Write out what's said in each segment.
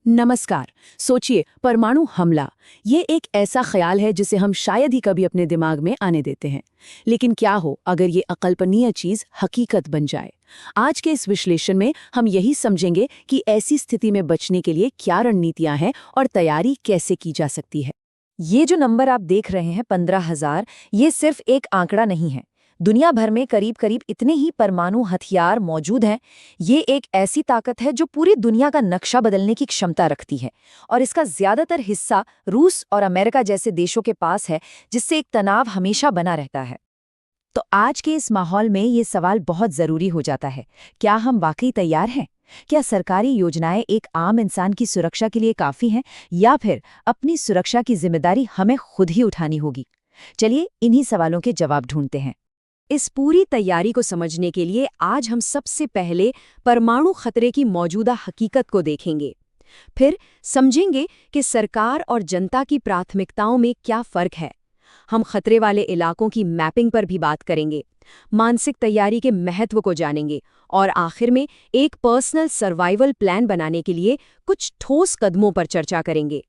नमस्कार। सोचिए, परमाणु हमला ये एक ऐसा ख्याल है जिसे हम शायद ही कभी अपने दिमाग में आने देते हैं। लेकिन क्या हो अगर ये अकल्पनीय चीज हकीकत बन जाए। आज के इस विश्लेषण में हम यही समझेंगे कि ऐसी स्थिति में बचने के लिए क्या रणनीतियां हैं और तैयारी कैसे की जा सकती है। ये जो नंबर आप देख रहे हैं 15,000, ये सिर्फ एक आंकड़ा नहीं है। दुनिया भर में करीब करीब इतने ही परमाणु हथियार मौजूद हैं। ये एक ऐसी ताकत है जो पूरी दुनिया का नक्शा बदलने की क्षमता रखती है, और इसका ज्यादातर हिस्सा रूस और अमेरिका जैसे देशों के पास है, जिससे एक तनाव हमेशा बना रहता है। तो आज के इस माहौल में ये सवाल बहुत जरूरी हो जाता है, क्या हम वाकई तैयार हैं? क्या सरकारी योजनाएं एक आम इंसान की सुरक्षा के लिए काफी हैं, या फिर अपनी सुरक्षा की जिम्मेदारी हमें खुद ही उठानी होगी? चलिए इन्हीं सवालों के जवाब ढूंढते हैं। इस पूरी तैयारी को समझने के लिए आज हम सबसे पहले परमाणु खतरे की मौजूदा हकीकत को देखेंगे। फिर समझेंगे कि सरकार और जनता की प्राथमिकताओं में क्या फर्क है। हम खतरे वाले इलाकों की मैपिंग पर भी बात करेंगे, मानसिक तैयारी के महत्व को जानेंगे, और आखिर में एक पर्सनल सर्वाइवल प्लान बनाने के लिए कुछ ठोस कदमों पर चर्चा करेंगे।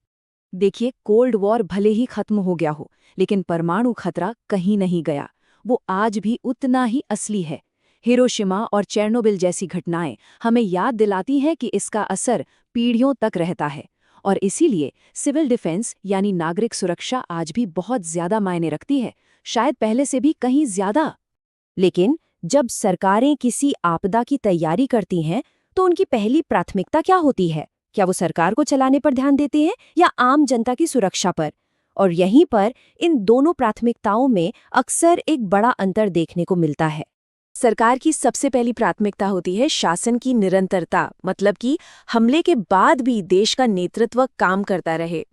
देखिए, कोल्ड वॉर भले ही खत्म हो गया हो, लेकिन परमाणु खतरा कहीं नहीं गया। वो आज भी उतना ही असली है। हिरोशिमा और चेर्नोबिल जैसी घटनाएं हमें याद दिलाती हैं कि इसका असर पीढ़ियों तक रहता है, और इसीलिए सिविल डिफेंस यानी नागरिक सुरक्षा आज भी बहुत ज्यादा मायने रखती है, शायद पहले से भी कहीं ज्यादा। लेकिन जब सरकारें किसी आपदा की तैयारी करती हैं, तो उनकी पहली प्राथमिकता क्या होती है? क्या वो सरकार को चलाने पर ध्यान देती हैं या आम जनता की सुरक्षा पर? और यहीं पर इन दोनों प्राथमिकताओं में अक्सर एक बड़ा अंतर देखने को मिलता है। सरकार की सबसे पहली प्राथमिकता होती है शासन की निरंतरता, मतलब कि हमले के बाद भी देश का नेतृत्व काम करता रहे।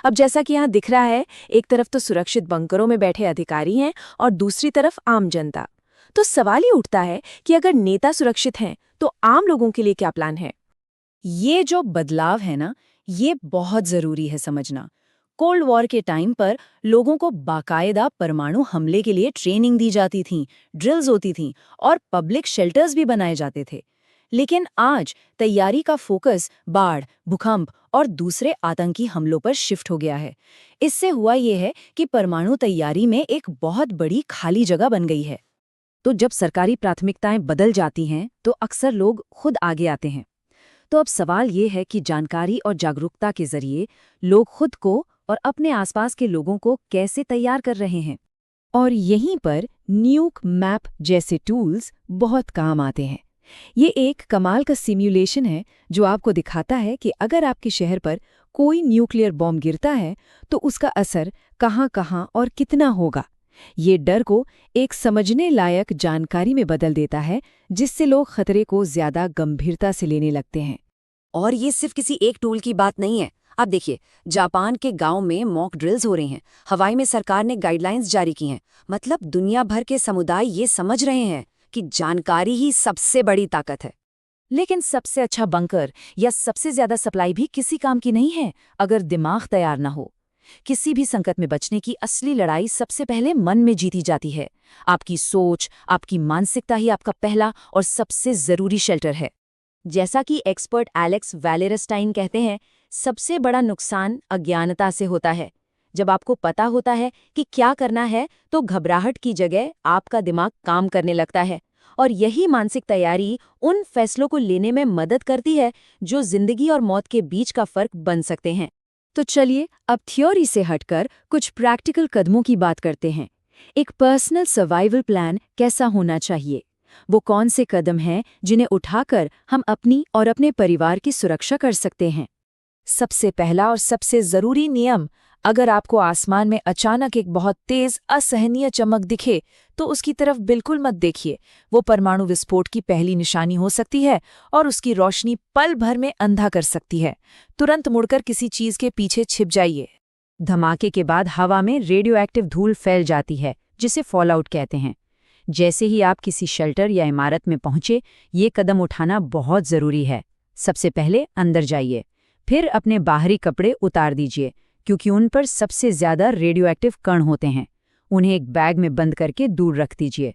अब जैसा कि यहाँ दिख रहा है, एक तरफ तो सुरक्षित बंकरों में बैठे अधिकारी हैं और दूसरी तरफ आम जनता। तो सवाल ये उठता है कि अगर नेता सुरक्षित हैं तो आम लोगों के लिए क्या प्लान है? ये जो बदलाव है ना, ये बहुत जरूरी है समझना। कोल्ड वॉर के टाइम पर लोगों को बाकायदा परमाणु हमले के लिए ट्रेनिंग दी जाती थी, ड्रिल्स होती थीं और पब्लिक शेल्टर्स भी बनाए जाते थे। लेकिन आज तैयारी का फोकस बाढ़, भूकंप और दूसरे आतंकी हमलों पर शिफ्ट हो गया है। इससे हुआ ये है कि परमाणु तैयारी में एक बहुत बड़ी खाली जगह बन गई है। तो जब सरकारी प्राथमिकताएं बदल जाती हैं, तो अक्सर लोग खुद आगे आते हैं। तो अब सवाल ये है कि जानकारी और जागरूकता के जरिए लोग खुद को और अपने आसपास के लोगों को कैसे तैयार कर रहे हैं। और यहीं पर न्यूक मैप जैसे टूल्स बहुत काम आते हैं। ये एक कमाल का सिम्युलेशन है जो आपको दिखाता है कि अगर आपके शहर पर कोई न्यूक्लियर बॉम्ब गिरता है तो उसका असर कहाँ-कहाँ और कितना होगा। ये डर को एक समझने लायक जानकारी में बदल देता है, जिससे लोग खतरे को ज्यादा गंभीरता से लेने लगते हैं। और ये सिर्फ किसी एक टूल की बात नहीं है। आप देखिए, जापान के गांव में मॉक ड्रिल्स हो रही हैं, हवाई में सरकार ने गाइडलाइंस जारी की हैं। मतलब दुनिया भर के समुदाय ये समझ रहे हैं कि जानकारी ही सबसे बड़ी ताकत है। लेकिन सबसे अच्छा बंकर या सबसे ज्यादा सप्लाई भी किसी काम की नहीं है अगर दिमाग तैयार ना हो। किसी भी संकट में बचने की असली लड़ाई सबसे पहले मन में जीती जाती है। आपकी सोच, आपकी मानसिकता ही आपका पहला और सबसे जरूरी शेल्टर है। जैसा कि एक्सपर्ट एलेक्स वैलेरस्टाइन कहते हैं, सबसे बड़ा नुकसान अज्ञानता से होता है। जब आपको पता होता है कि क्या करना है, तो घबराहट की जगह आपका दिमाग काम करने लगता है, और यही मानसिक तैयारी उन फैसलों को लेने में मदद करती है जो जिंदगी और मौत के बीच का फर्क बन सकते हैं। तो चलिए अब थ्योरी से हटकर कुछ प्रैक्टिकल कदमों की बात करते हैं। एक पर्सनल सर्वाइवल प्लान कैसा होना चाहिए? वो कौन से कदम हैं जिन्हें उठाकर हम अपनी और अपने परिवार की सुरक्षा कर सकते हैं? सबसे पहला और सबसे जरूरी नियम, अगर आपको आसमान में अचानक एक बहुत तेज असहनीय चमक दिखे तो उसकी तरफ बिल्कुल मत देखिए। वो परमाणु विस्फोट की पहली निशानी हो सकती है और उसकी रोशनी पल भर में अंधा कर सकती है। तुरंत मुड़कर किसी चीज के पीछे छिप जाइए। धमाके के बाद हवा में रेडियोएक्टिव धूल फैल जाती है, जिसे फॉलआउट कहते हैं। जैसे ही आप किसी शेल्टर या इमारत में पहुंचे, ये कदम उठाना बहुत जरूरी है। सबसे पहले अंदर जाइए, फिर अपने बाहरी कपड़े उतार दीजिए, क्योंकि उन पर सबसे ज्यादा रेडियोएक्टिव कण होते हैं। उन्हें एक बैग में बंद करके दूर रख दीजिए।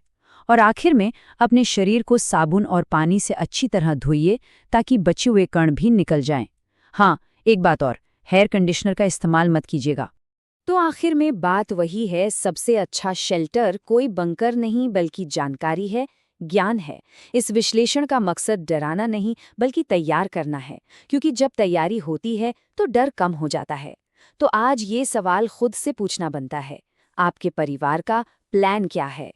और आखिर में अपने शरीर को साबुन और पानी से अच्छी तरह धोइए ताकि बचे हुए कण भी निकल जाएं। हाँ, एक बात और, हेयर कंडीशनर का इस्तेमाल मत कीजिएगा। तो आखिर में बात वही है, सबसे अच्छा शेल्टर कोई बंकर नहीं बल्कि जानकारी है, ज्ञान है। इस विश्लेषण का मकसद डराना नहीं बल्कि तैयार करना है, क्योंकि जब तैयारी होती है तो डर कम हो जाता है। तो आज ये सवाल खुद से पूछना बनता है, आपके परिवार का प्लान क्या है?